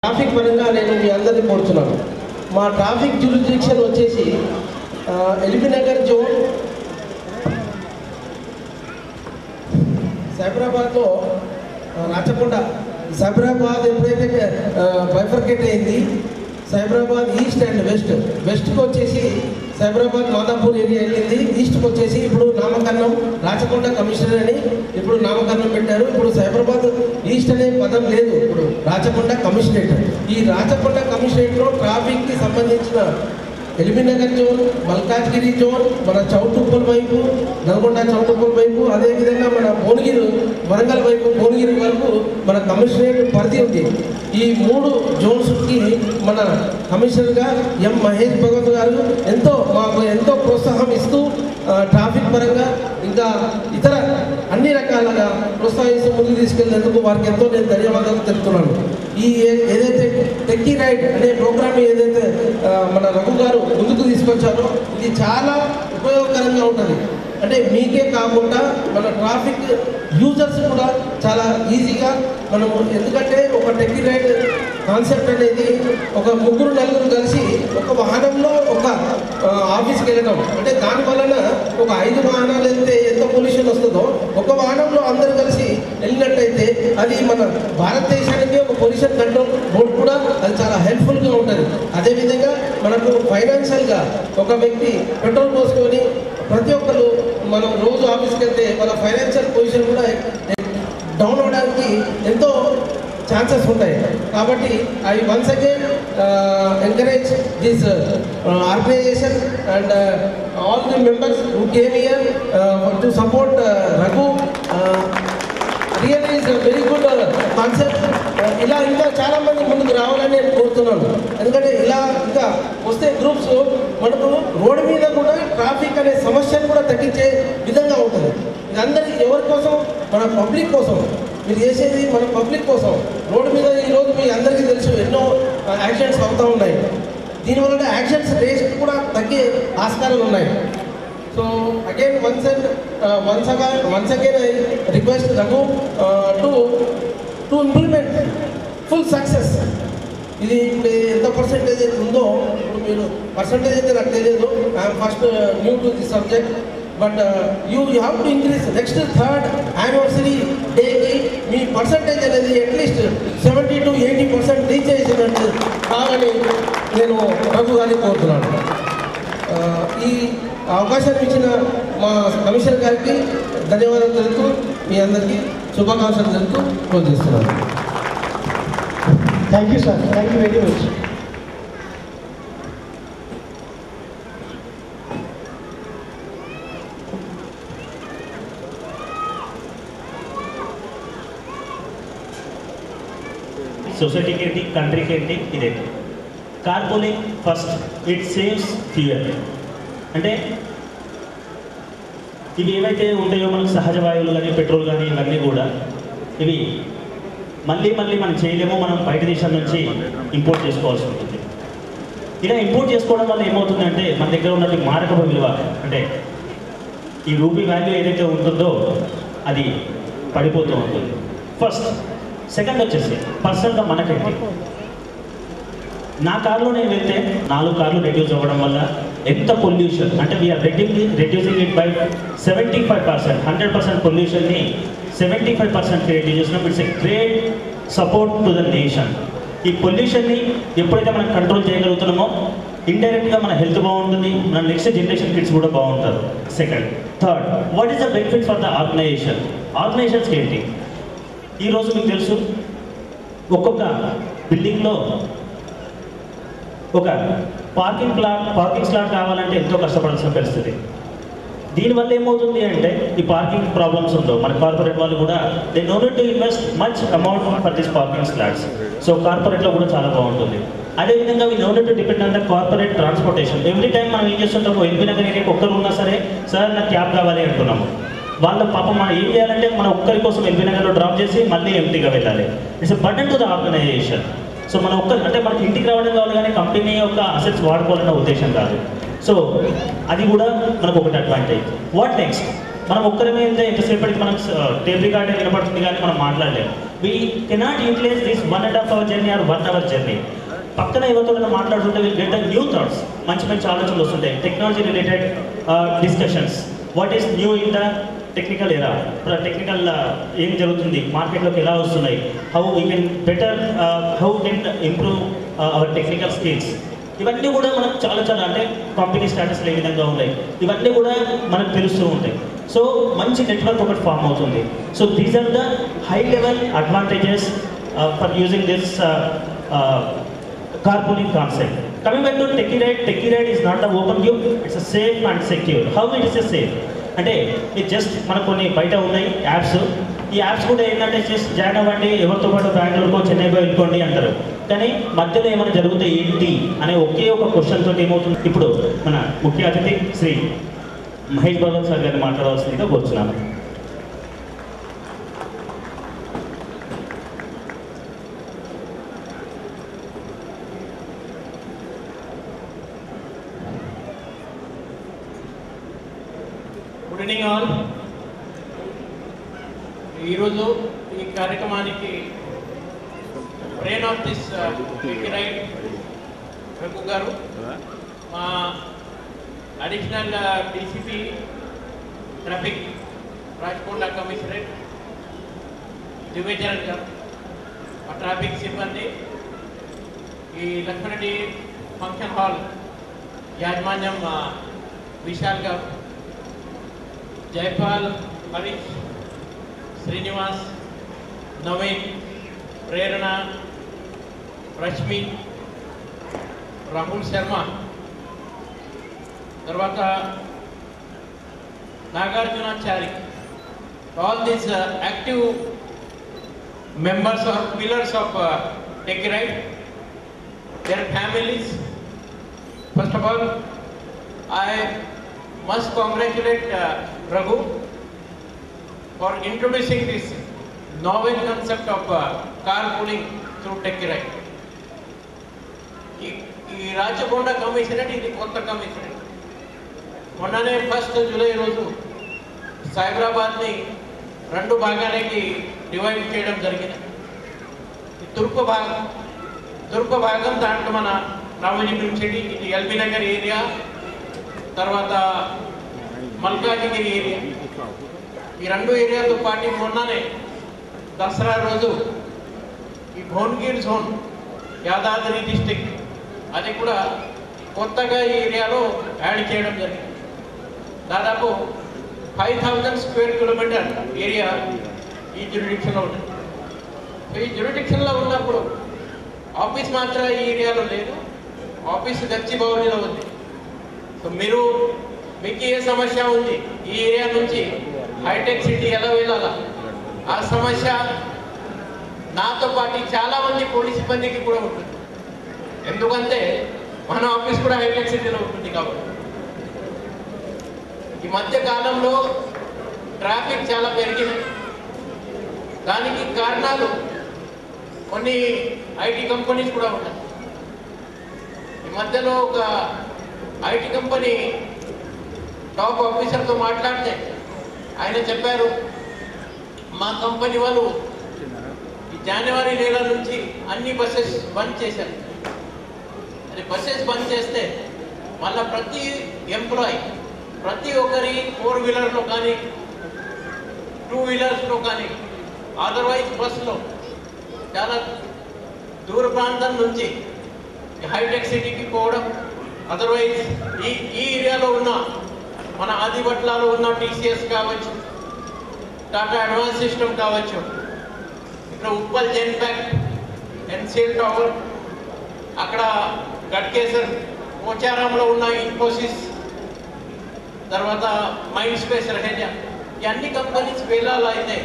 Traffic పరంగా నేను మీ అందరినీ కోరుతున్నాను. మా ట్రాఫిక్ జ్యూరిడిక్షన్ వచ్చేసి ఎల్బీ నగర్ జోన్, సైబరాబాద్లో రాచకొండ. సైబరాబాద్ ఎప్పుడైతే బైఫర్కేట్ అయింది, సైబరాబాద్ ఈస్ట్ అండ్ వెస్ట్కి వచ్చేసి సైబరాబాద్ మాదాపూర్ ఏరియా వెళ్ళింది. ఈస్ట్కి వచ్చేసి ఇప్పుడు నామకరణం రాచకొండ కమిషనర్ అని ఇప్పుడు నామకరణం పెట్టారు. ఇప్పుడు సైబరాబాద్ ఈస్ట్ అనే పదం లేదు, ఇప్పుడు రాచకొండ కమిషనరేట్. ఈ రాచకొండ కమిషనరేట్లో ట్రాఫిక్కి సంబంధించిన LB Nagar zone, Malkajgiri zone, మన చౌటుప్పల్ వైపు, నల్గొండ చౌటుప్పల్ వైపు, అదేవిధంగా మన భువనగిరి వరంగల్ వైపు భువనగిరి వరకు మన కమిషనరేట్ పరిధి ఉంది. ఈ 3 జోన్స్కి మన కమిషనర్గా ఎం మహేష్ భగవత్ గారు మాకు ఎంతో ప్రోత్సాహం ఇస్తూ ట్రాఫిక్ పరంగా ఇంకా ఇతర అన్ని రకాలుగా ప్రోత్సహిస్తూ ముందుకు తీసుకెళ్లేందుకు వారికి ఎంతో నేను ధన్యవాదాలు తెలుపుతున్నాను. ఈ ఏదైతే టెక్కీ రైడ్ అనే ప్రోగ్రామ్ ఏదైతే మన రఘు గారు ముందుకు తీసుకొచ్చారో ఇది చాలా ఉపయోగకరంగా ఉంటుంది. అంటే మీకే కాకుండా మన ట్రాఫిక్ యూజర్స్ కూడా చాలా ఈజీగా మనము, ఎందుకంటే ఒక టెక్కీ రైడ్ కాన్సెప్ట్ అనేది ఒక 3-4 కలిసి ఒక వాహనంలో ఒక ఆఫీస్కి వెళ్ళడం, అంటే దాని వలన ఒక 5 వాహనాలు వెళ్తే ఎంత పొల్యూషన్ వస్తుందో ఒక వాహనంలో అందరూ కలిసి వెళ్ళినట్టయితే అది మన భారతదేశానికి ఒక పొల్యూషన్ కంట్రోల్ బోర్డు కూడా అది చాలా హెల్ప్ఫుల్గా ఉంటుంది. అదేవిధంగా మనకు ఫైనాన్షియల్గా ఒక వ్యక్తి పెట్రోల్ పోసుకొని ప్రతి ఒక్కరు మనం రోజు ఆఫీస్కి వెళ్తే వాళ్ళ ఫైనాన్షియల్ పొజిషన్ కూడా డౌన్ అవడానికి ఎంతో ఛాన్సెస్ ఉంటాయి. కాబట్టి I once again encourage this organisation and all the members who came here to support Raghu. Really is very good concept. ఇలా ఇంకా చాలామంది ముందుకు రావాలని నేను కోరుతున్నాను. ఎందుకంటే ఇలా ఇంకా వస్తే గ్రూప్స్ మనకు రోడ్డు మీద కూడా ట్రాఫిక్ అనే సమస్యను కూడా తగ్గించే విధంగా ఉంటుంది. ఇది అందరికీ ఎవరి కోసం? మన పబ్లిక్ కోసం. మీరు చేసేది మన పబ్లిక్ కోసం. రోడ్డు మీద ఈరోజు మీ అందరికీ తెలుసు ఎన్నో యాక్సిడెంట్స్ అవుతూ ఉన్నాయి. దీనివల్ల యాక్సిడెంట్స్ రేట్ కూడా తగ్గే ఆస్కారాలు ఉన్నాయి. So again once again I request Raghu to implement full success. ఇది ఇప్పుడు ఎంత పర్సెంటేజ్ అయితే ఉందో, ఇప్పుడు మీరు పర్సెంటేజ్ అయితే నాకు తెలియదు, I'm first new to the subject, but you have to increase. Next 3rd anniversary డేకి మీ పర్సెంటేజ్ అనేది అట్లీస్ట్ 70 to 80% రీచ్ చేసినట్టు కావాలని నేను రఘు గారిని కోరుతున్నాను. ఈ అవకాశాన్ని ఇచ్చిన మా కమిషనర్ గారికి ధన్యవాదాలు తెలుపుతూ మీ అందరికీ శుభాకాంక్షలు తెలుపుతూ క్లోజ్ చేస్తున్నాను. Thank you sir, thank you very much. సొసైటీకి ఏంటి, కంట్రీకి ఏంటి, ఇదేంటి car pooling. First it saves fuel. అంటే ఇవి ఏవైతే ఉంటాయో మనకు సహజ వాయువులు కానీ పెట్రోల్ కానీ ఇవన్నీ కూడా ఇవి మళ్ళీ మనం చేయలేమో, మనం బయట దేశం నుంచి ఇంపోర్ట్ చేసుకోవాల్సి ఉంటుంది. ఇలా ఇంపోర్ట్ చేసుకోవడం వల్ల ఏమవుతుందంటే మన దగ్గర ఉన్నటువంటి మారక విలువ, అంటే ఈ రూపీ వాల్యూ ఏదైతే ఉంటుందో అది పడిపోతూ ఉంటుంది. ఫస్ట్. సెకండ్ వచ్చేసి పర్సనల్గా మనకైతే నా కార్లో నేను వెళ్తే 4 కార్లు రెడ్యూస్ అవ్వడం వల్ల ఎంత పొల్యూషన్, అంటే వీఆర్ రెడ్యూసింగ్ ఇట్ బై 75%. 100% పొల్యూషన్ని 75% రెడ్యూస్ చేసినప్పుడు it's a great support to the nation. ఈ పొల్యూషన్ని ఎప్పుడైతే మనం కంట్రోల్ చేయగలుగుతున్నామో ఇండైరెక్ట్గా మన హెల్త్ బాగుంటుంది, మన నెక్స్ట్ జనరేషన్ కిడ్స్ కూడా బాగుంటారు. Second. Third, what is the benefit for the organisation? ఆర్గనైజేషన్స్కి ఏంటి? ఈరోజు మీకు తెలుసు ఒక్కొక్క బిల్డింగ్లో ఒక పార్కింగ్ స్లాట్ కావాలంటే ఎంతో కష్టపడాల్సిన పరిస్థితి. దీనివల్ల ఏమవుతుంది అంటే ఈ పార్కింగ్ ప్రాబ్లమ్స్ ఉందో మన కార్పొరేట్ వాళ్ళు కూడా they no need to invest much amount for this parking slots. So కార్పొరేట్లో కూడా చాలా బాగుంటుంది. అదేవిధంగా we no need to depend on the corporate transportation. Every time మనం ఏం చేస్తుంటాము, ఎల్బీ నగర్ ఏరియాకి ఒక్కరు ఉన్నా సరే సార్ నాకు క్యాబ్ కావాలి అంటున్నాము. వాళ్ళ పాపం మనం ఏం చేయాలంటే మన ఒక్కరి కోసం ఎల్బీ నగర్లో డ్రాప్ చేసి మళ్ళీ ఎంటీగా వెళ్ళాలి. It's a burden to the organisation. So మన ఒక్కరు అంటే మనకి ఇంటికి రావడం కావాలి కానీ కంపెనీ యొక్క అసెట్స్ వాడుకోవాలన్న ఉద్దేశం కాదు. సో అది కూడా మనకు ఒకటి అడ్వాంటేజ్. What next? మనం ఒక్కరి మీద ఎంతసేపటికి మనం టేప్ రికార్డర్ వినపడుతుంది కానీ మనం మాట్లాడలేము. we cannot utilize this 1.5 hour journey or 1 hour journey. పక్కన ఎవరితో మాట్లాడుతుంటే will get the new thoughts, మంచి మంచి ఆలోచనలు వస్తుంటాయి. Technology related discussions, what is new in the technical ఎరా, టెక్నికల్ ఏం జరుగుతుంది, మార్కెట్లోకి ఎలా వస్తున్నాయి, how we can better, how can improve our technical skills, ఇవన్నీ కూడా మనకు చాలా చాలా అంటే కంపెనీ స్టాటస్లు ఏ విధంగా ఉన్నాయి, ఇవన్నీ కూడా మనకు తెలుస్తూ ఉంటాయి. సో మంచి నెట్వర్క్ ఒకటి ఫామ్ అవుతుంది. So these are the high level advantages for using this carpooling concept. Coming back to Techie Ride is not the open queue, it's a safe and secure. How it is a safe? అంటే ఇది just మనకు కొన్ని బయట ఉన్నాయి apps, ఈ apps కూడా ఏంటంటే just join అవ్వండి, ఎవరితో పాటు బెంగళూరుకో చెన్నైకో వెళ్ళిపోండి అంటారు. కానీ మధ్యలో ఏమైనా జరుగుతాయి ఏంటి అనే ఒకే ఒక క్వశ్చన్ తోటి ఏమవుతుంది. ఇప్పుడు మన ముఖ్య అతిథి శ్రీ మహేష్ భగవత్ సార్ గారిని మాట్లాడవలసిందిగా కోరుచున్నాను. Good evening all. ఈరోజు ఈ కార్యక్రమానికి brain of this Techie Ride Raghu garu, మా additional DCP traffic Rachakonda commissionerate Divyacharan garu, మా ట్రాఫిక్ సిబ్బంది, ఈ లక్ష్మణరెడ్డి ఫంక్షన్ హాల్ యాజమాన్యం విశాల్ గారు, జైపాల్, హరీష్, శ్రీనివాస్, నవీన్, ప్రేరణ, రష్మి, రాహుల్ శర్మ, తర్వాత Nagarjunachari, all these active members or pillars of Techie Ride, their families. First of all, I must congratulate Raghu for introducing this novel concept of carpooling through Techie Ride. ఈ Rachakonda commissionerate ఇది కొత్త commissionerate. మొన్ననే 1 July రోజు సైబరాబాద్ని 2 భాగాలకి divide చేయడం జరిగింది. తూర్పు భాగం దాంట్లో మన రామోజీపురం సిటీ, ఇది ఎల్బీ నగర్ ఏరియా, తర్వాత మల్కాజిగిరి ఏరియా, ఈ 2 ఏరియాతో పాటు మొన్ననే దసరా రోజు ఈ భువనగిరి జోన్, యాదాద్రి డిస్టిక్, అది కూడా కొత్తగా ఈ ఏరియాలో యాడ్ చేయడం జరిగింది. దాదాపు 5000 స్క్వేర్ కిలోమీటర్ ఏరియా ఈ జ్యూరిడిక్షన్లో ఉంటుంది. ఈ జ్యూరిడిక్షన్లో ఉన్నప్పుడు ఆఫీస్ మాత్రం ఈ ఏరియాలో లేదు, ఆఫీస్ గచ్చిబౌలిలో ఉంది. సో మీకు ఏ సమస్య ఉంది, ఈ ఏరియా నుంచి హైటెక్ సిటీ ఎలా వెళ్ళాలా, ఆ సమస్య నాతో పాటు చాలామంది పోలీస్ సిబ్బందికి కూడా ఉంటుంది. ఎందుకంటే మన ఆఫీస్ కూడా హైటెక్ సిటీలో ఉంటుంది. కాబట్టి ఈ మధ్య కాలంలో ట్రాఫిక్ చాలా పెరిగింది. దానికి కారణాలు కొన్ని ఐటీ కంపెనీస్ కూడా ఉన్నాయి. ఈ మధ్యలో ఒక ఐటీ కంపెనీ టాప్ ఆఫీసర్తో మాట్లాడితే ఆయన చెప్పారు, మా కంపెనీ వాళ్ళు ఈ జనవరి నెల నుంచి అన్ని బస్సెస్ బంద్ చేశారు. అది బస్సెస్ బంద్ చేస్తే మళ్ళీ ప్రతి ఎంప్లాయీ, ప్రతి ఒక్కరి 4 వీలర్లో కానీ 2 వీలర్స్లో కానీ అదర్వైజ్ బస్సులో చాలా దూర ప్రాంతం నుంచి హైటెక్ సిటీకి పోవడం, అదర్వైజ్ ఈ ఏరియాలో ఉన్న మన ఆదిబట్లాలో ఉన్న టీసీఎస్ కావచ్చు, టాటా అడ్వాన్స్ సిస్టమ్ కావచ్చు, ఇక్కడ ఉప్పల్ జెన్పాక్ట్, ఎన్సీఎల్ టవర్, అక్కడ గడ్కేసర్ పోచారంలో ఉన్న ఇన్ఫోసిస్, తర్వాత మైండ్ స్పేస్ రహేజ, ఈ అన్ని కంపెనీస్ వెళ్ళాలైతే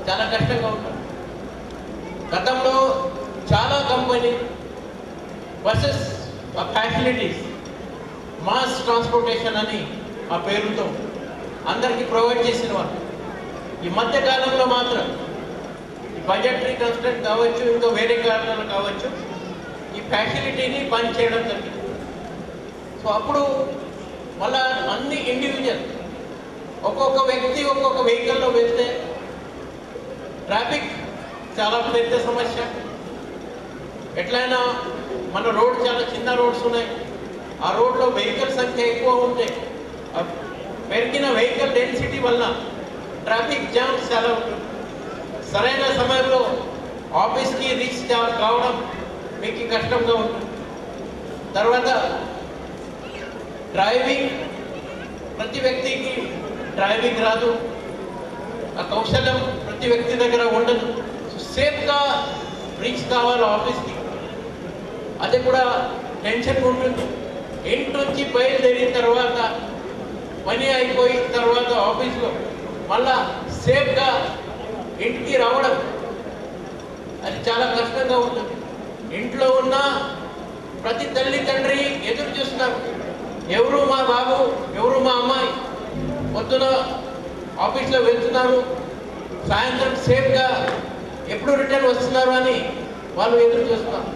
చాలా కష్టంగా ఉంటుంది. గతంలో చాలా కంపెనీ బస్సెస్ ఫ్యాసిలిటీస్, మాస్ ట్రాన్స్పోర్టేషన్ అని ఆ పేరుతో అందరికీ ప్రొవైడ్ చేసిన వాళ్ళు. ఈ మధ్య కాలంలో మాత్రం ఈ బడ్జెటరీ కన్స్ట్రెంట్ కావచ్చు, ఇంకా వేరే కారణాలు కావచ్చు, ఈ ఫ్యాసిలిటీని బంద్ చేయడం జరిగింది. సో అప్పుడు మళ్ళా అన్ని ఇండివిజువల్ ఒక్కొక్క వ్యక్తి ఒక్కొక్క వెహికల్లో వెళ్తే ట్రాఫిక్ చాలా పెద్ద సమస్య. ఎట్లయినా మన రోడ్ చాలా చిన్న రోడ్స్ ఉన్నాయి. ఆ రోడ్లో వెహికల్ సంఖ్య ఎక్కువ ఉంటే పెరిగిన వెహికల్ డెన్సిటీ వల్ల ట్రాఫిక్ జామ్స్ చాలా ఉంటుంది. సరైన సమయంలో ఆఫీస్కి రీచ్ కావడం మీకు కష్టంగా ఉంటుంది. తర్వాత డ్రైవింగ్, ప్రతి వ్యక్తికి డ్రైవింగ్ రాదు, ఆ కౌశల్యం ప్రతి వ్యక్తి దగ్గర ఉండదు. సేఫ్గా రీచ్ కావాలి ఆఫీస్కి, అది కూడా టెన్షన్ ఉంటుంది. ఇంటి నుంచి బయలుదేరిన తర్వాత పని అయిపోయిన తర్వాత ఆఫీస్లో మళ్ళా సేఫ్గా ఇంటికి రావడం అది చాలా కష్టంగా ఉంటుంది. ఇంట్లో ఉన్న ప్రతి తల్లి తండ్రి ఎదురు చూస్తున్నారు, ఎవరు మా బాబు, ఎవరు మా అమ్మాయి పొద్దున ఆఫీస్లో వెళ్తున్నారు, సాయంత్రం సేఫ్గా ఎప్పుడు రిటర్న్ వస్తున్నారు అని వాళ్ళు ఎదురు చూస్తున్నారు.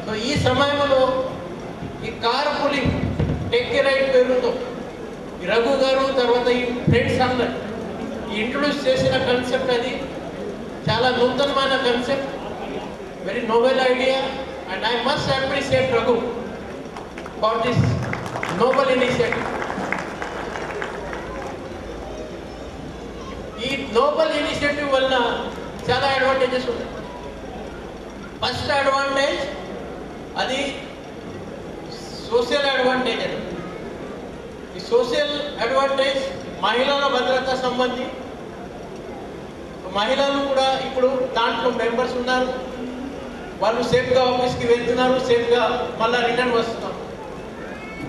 సో ఈ సమయంలో ఈ కార్ పులింగ్, టెక్ రైడ్ పేరుతో ఈ రఘు గారు తర్వాత ఈ ఫ్రెండ్స్ అందరు ఇంట్రొడ్యూస్ చేసిన కాన్సెప్ట్ అది చాలా నూతనమైన concept, very Nobel idea. And I must appreciate Raghu for this Nobel initiative. ఈ నోబెల్ ఇనిషియేటివ్ వల్ల చాలా అడ్వాంటేజెస్ ఉన్నాయి. ఫస్ట్ అడ్వాంటేజ్ అది సోషల్ అడ్వాంటేజ్. అది ఈ సోషల్ అడ్వాంటేజ్ మహిళల భద్రత సంబంధి. మహిళలు కూడా ఇప్పుడు దాంట్లో మెంబర్స్ ఉన్నారు, వాళ్ళు సేఫ్గా ఆఫీస్కి వెళ్తున్నారు, సేఫ్గా మళ్ళీ రిటర్న్ వస్తున్నారు.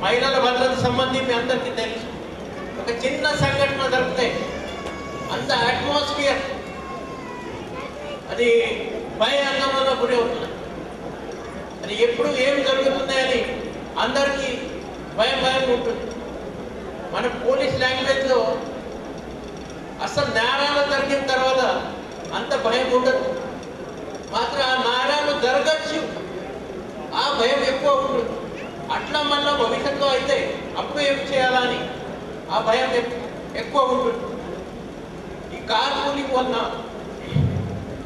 మహిళల భద్రత సంబంధి మీ అందరికీ తెలుసు. ఒక చిన్న సంఘటన జరిగితే అంత అట్మాస్ఫియర్ అది భయాందోళనలో గురి అవుతుంది. అది ఎప్పుడు ఏం జరుగుతుంది అని అందరికీ భయం ఉంటుంది. మన పోలీస్ లాంగ్వేజ్లో అసలు నేరాలు జరిగిన తర్వాత అంత భయం ఉండదు, మాత్రం ఆ నేరాలు జరగచ్చు, ఆ భయం ఎక్కువ ఉంటుంది. అట్లా మళ్ళీ భవిష్యత్తులో అయితే అప్పుడు ఏం చేయాలని ఆ భయం ఎక్కువ ఉంటుంది. ఈ కార్ పూలింగ్ వలన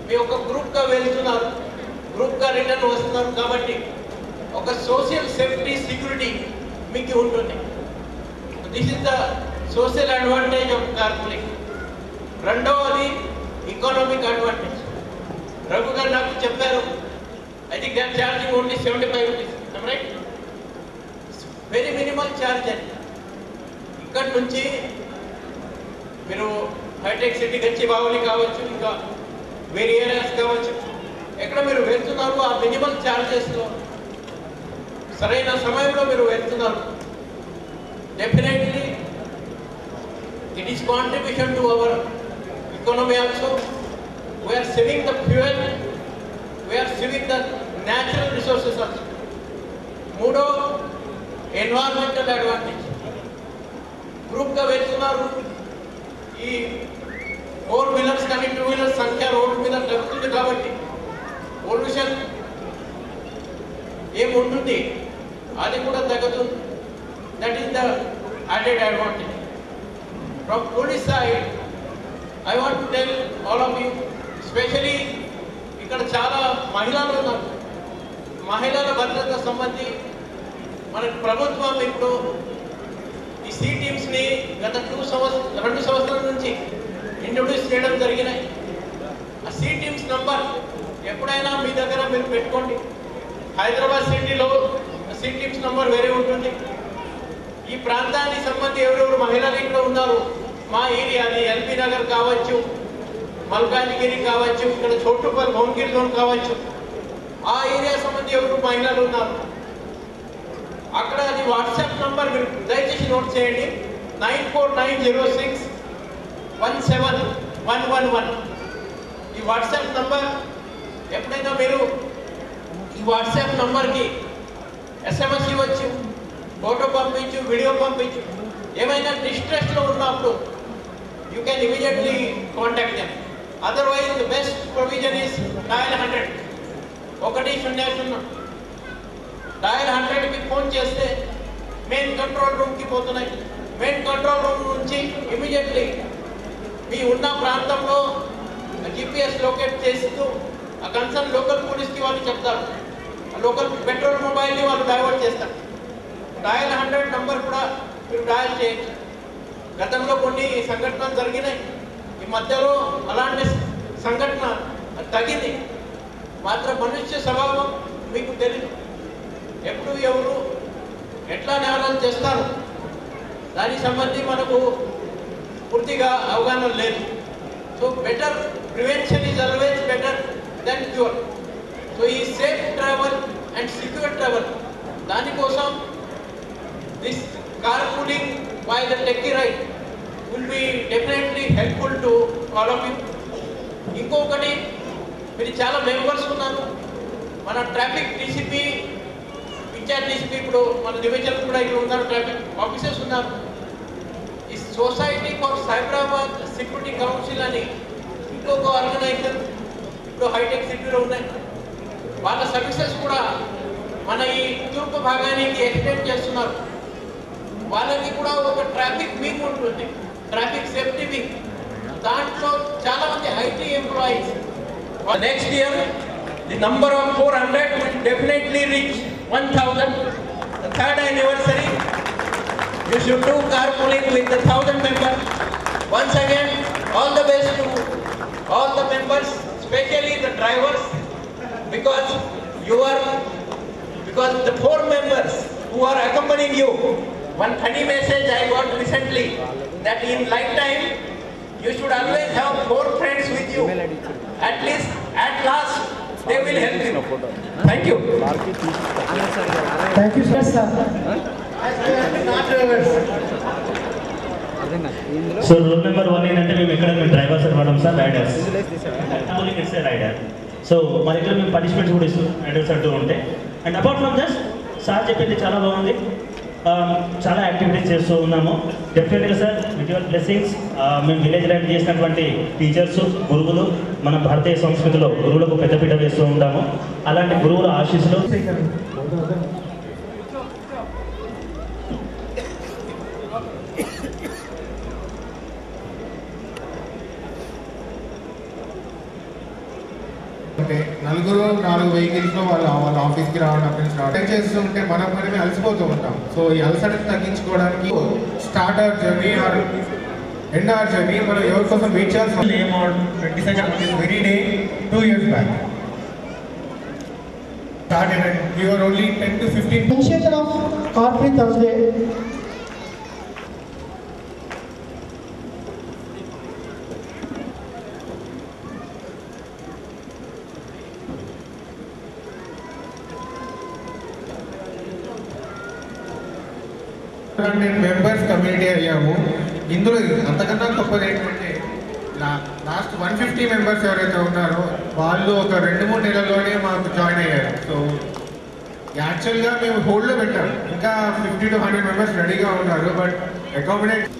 మీ ఒక గ్రూప్గా వెళ్తున్నారు, గ్రూప్గా రిటర్న్ వస్తున్నారు కాబట్టి ఒక సోషల్ సేఫ్టీ సెక్యూరిటీ మీకు ఉంటుంది. This is the social advantage of carpooling. రెండవది ఎకనామిక్ అడ్వాంటేజ్. రఘు గారు నాకు చెప్పారు, I think they are charging only 75 rupees, right? Very minimal charge అని. ఇక్కడ నుంచి మీరు హైటెక్ సిటీ గచ్చిబౌలి కావచ్చు, ఇంకా వేరే ఏరియాస్ కావచ్చు, ఎక్కడ మీరు వెళ్తున్నారు ఆ మినిమల్ ఛార్జెస్లో సరైన సమయంలో మీరు వెళ్తున్నారు. Definitely it is contribution to our economy also. We are saving the fuel, we are saving the natural resources also. మూడో ఎన్వైరన్మెంటల్ అడ్వాంటేజ్. గ్రూప్గా వెళ్తున్నారు, ఈ 4 వీలర్స్ కానీ 2 వీలర్స్ సంఖ్య రోడ్డు మీద తగ్గుతుంది కాబట్టి పొల్యూషన్ ఏముంటుంది అది కూడా తగ్గుతుంది. That is the added advantage. From police side, I want to tell all of you, especially ఇక్కడ చాలా మహిళలు ఉన్నారు. మహిళల భద్రత సంబంధి మన ప్రభుత్వం ఇప్పుడు ఈ సి టీమ్స్ని గత 2 సంవత్సరాల నుంచి ఇంట్రొడ్యూస్ చేయడం జరిగినాయి. ఆ సి టీమ్స్ నంబర్ ఎప్పుడైనా మీ దగ్గర మీరు పెట్టుకోండి. హైదరాబాద్ సిటీలో సి టీమ్స్ నంబర్ వేరే ఉంటుంది. ఈ ప్రాంతానికి సంబంధి ఎవరెవరు మహిళలు ఇక్కడ ఉన్నారు, మా ఏరియాని ఎల్బీ నగర్ కావచ్చు, మల్కాజ్గిరి కావచ్చు, ఇక్కడ చోటుపల్లి భువనగిరి జోన్ కావచ్చు, ఆ ఏరియా సంబంధి ఎవరు మహిళలు ఉన్నారు అక్కడ అది వాట్సాప్ నంబర్ మీరు దయచేసి నోట్ చేయండి. 9490617111. ఈ వాట్సాప్ నంబర్ ఎప్పుడైనా మీరు ఈ వాట్సాప్ నంబర్కి SMS ఇవ్వచ్చు, ఫోటో పంపించు, వీడియో పంపించు. ఏమైనా డిస్ట్రెస్లో ఉన్నప్పుడు you can immediately contact them. Otherwise, the best provision is dial 100. 100. Dial 100కి phone చేస్తే మెయిన్ కంట్రోల్ రూమ్కి పోతున్నాయి. మెయిన్ కంట్రోల్ రూమ్ నుంచి ఇమీడియట్లీ మీ ఉన్న ప్రాంతంలో GPS లొకేట్ చేస్తూ ఆ కన్సర్న్ లోకల్ పోలీస్కి వాళ్ళు చెప్తారు. ఆ లోకల్ పెట్రోల్ మొబైల్ని వాళ్ళు డైవర్ట్ చేస్తారు. డయల్ 100 నంబర్ కూడా మీరు డయల్ చేయొచ్చు. గతంలో కొన్ని సంఘటనలు జరిగినాయి. ఈ మధ్యలో అలాంటి సంఘటన తగ్గింది. మాత్రం మనుష్య స్వభావం మీకు తెలియదు. ఎప్పుడు ఎవరు ఎట్లా నేరాలు చేస్తారు దానికి సంబంధించి మనకు పూర్తిగా అవగాహన లేదు. So better prevention is always better than cure. So ఈ safe travel and secure travel దానికోసం this carpooling by the techie ride will be definitely helpful to all of you. ఇంకొకటి మీరు చాలా మెంబర్స్ ఉన్నారు. మన ట్రాఫిక్ డీసీపీ ఇన్ఛార్జ్ డీసీపీ ఇప్పుడు మన division కూడా ఇక్కడ ఉన్నారు. ట్రాఫిక్ ఆఫీసర్స్ ఉన్నారు. ఈ society for Cyberabad security council అని ఇంకొక ఆర్గనైజేషన్ ఇప్పుడు హైటెక్ సిటీలో ఉన్నాయి. వాళ్ళ సర్వీసెస్ కూడా మన ఈ తూర్పు భాగానికి ఎక్స్టెండ్ చేస్తున్నారు. వాళ్ళకి కూడా ఒక ట్రాఫిక్ వింగ్ ఉంటుంది, ట్రాఫిక్ సేఫ్టీ వింగ్. దాంట్లో చాలా మంది IT employees. Next year the number of 400 will definitely reach 1000. The third anniversary, you should do carpooling with the 1000 members. Once again, all the best to all the members, especially the drivers, because the 4 members who are accompanying you. One funny message I got recently that in lifetime you should always have 4 friends with you. At least at last they will help you. Thank you. Thank you, sir. So rule number 1 ఏంటంటే మేము ఎక్కడ drivers వాడడం sir, riders. It's rider. So మా దగ్గర మేము punishments కూడా ఇస్తాం riders అంటూ ఉంటే. And apart from that sir చెప్పింది చాలా బాగుంది. చాలా యాక్టివిటీస్ చేస్తూ ఉన్నాము. డెఫినెట్గా సార్ విత్ యువర్ బ్లెస్సింగ్స్ మేము విలేజ్ రైడ్ చేసినటువంటి టీచర్స్, గురువులు, మన భారతీయ సంస్కృతిలో గురువులకు పెద్దపీట వేస్తూ ఉంటాము. అలాంటి గురువుల ఆశీస్సులు అంటే 4 వెహికల్స్లో వాళ్ళ ఆఫీస్కి రావడం అటెండ్ చేస్తూ ఉంటే మనం మనమే అలసిపోతూ ఉంటాం. సో ఈ అలసటను తగ్గించుకోవడానికి start our journey or end our journey మనం ఎవరి కోసం వెయిట్ చేయాల్సిన amount 22nd very day 2 years back started and we were only 10 to 15 Initiator of Car-Free Thursday. Members community అయ్యాము. ఇందులో అంతకన్నా గొప్పది ఏంటంటే లాస్ట్ 150 మెంబర్స్ ఎవరైతే ఉన్నారో వాళ్ళు ఒక 2-3 నెలల్లోనే మాకు జాయిన్ అయ్యారు. సో యాక్చువల్గా మేము హోల్డ్లో పెట్టాము. ఇంకా 50 to 100 మెంబర్స్ రెడీగా ఉన్నారు. But accommodate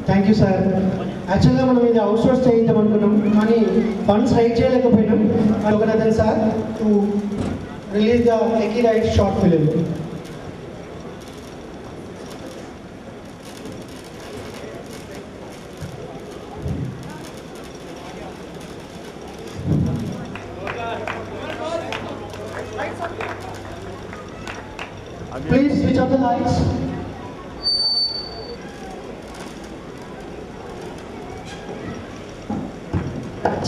thank you sir. యాక్చువల్గా మనం ఇది అవుట్ సోర్స్ చేయిద్దాం అనుకున్నాం, కానీ ఫండ్స్ రైట్ చేయలేకపోయినాం. ఒకనదన్ sir to release the Techie Ride short film. Please switch off the lights.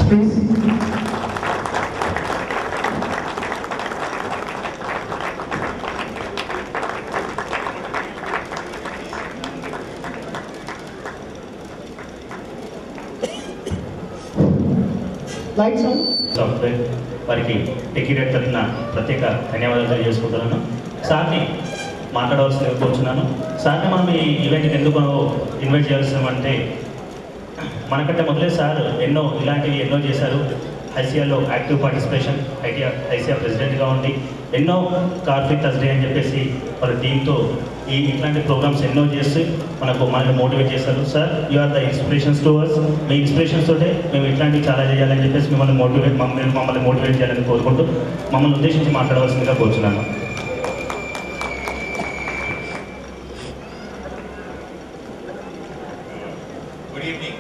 Please. Lights on. Software వారికి టెకీ రైడ్ తరఫున ప్రత్యేక ధన్యవాదాలు తెలియజేసుకుంటున్నాను. సార్ని మాట్లాడవలసిందిగా కోరుచున్నాను. సార్ని మనం ఈ ఈవెంట్కి ఎందుకు ఇన్వైట్ చేయాల్సినామంటే మనకంటే మొదలే సార్ ఇలాంటివి ఎన్నో చేశారు. ఐసీఆర్లో యాక్టివ్ పార్టిసిపేషన్, ఐసీఆర్ ప్రెసిడెంట్గా ఉండి ఎన్నో కార్తీక్ థర్స్డే అని చెప్పేసి వాళ్ళ టీంతో ఇట్లాంటి ప్రోగ్రామ్స్ ఎన్నో చేసి మనల్ని మోటివేట్ చేస్తారు. Sir you are the inspirations to us. మీ ఇన్స్పిరేషన్స్ తోటే మేము ఇట్లాంటివి చాలా చేయాలని చెప్పేసి మమ్మల్ని మోటివేట్ చేయాలని కోరుకుంటూ మమ్మల్ని ఉద్దేశించి మాట్లాడవలసిందిగా కోరుచున్నాను. Good evening.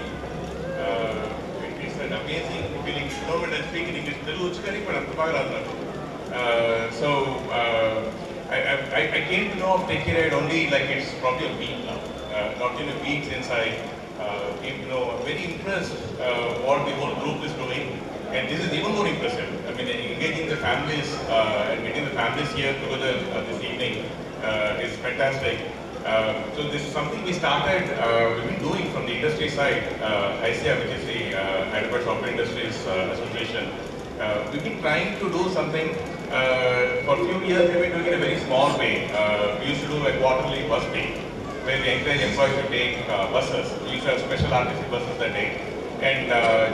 It's an amazing feeling. No one does speak in English. Telugu uchikari, but I'm so I came to know of Techie Ride only like it's probably a week now. Not in a week since I came to know. I'm very impressed what the whole group is doing, and this is even more impressive. I mean, engaging the families and getting the families here together this evening is fantastic. So this is something we started, we've been doing from the industry side, ICA, which is the Hyderabad Software Industries Association. We've been trying to do something for a few years. We've been doing it in a very small way. We used to do a quarterly bus day, where we encourage employees to take buses. We used to have special RTC buses that day. And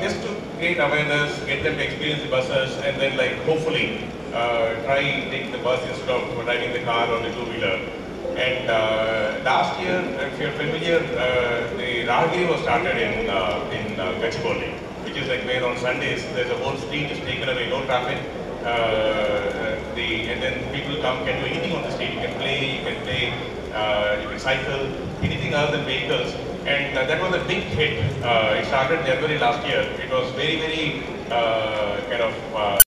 just to create awareness, get them to experience the buses, and then like hopefully try taking the bus instead of driving the car or the two-wheeler. And last year, if you're familiar, the Rahagiri was started in Gachibowli, which is like where on Sundays there's a whole street is taken away, no traffic. And then people can do anything on the street. You can play, you can cycle, anything other than vehicles. And that was a big hit. It started January last year. It was very, very kind of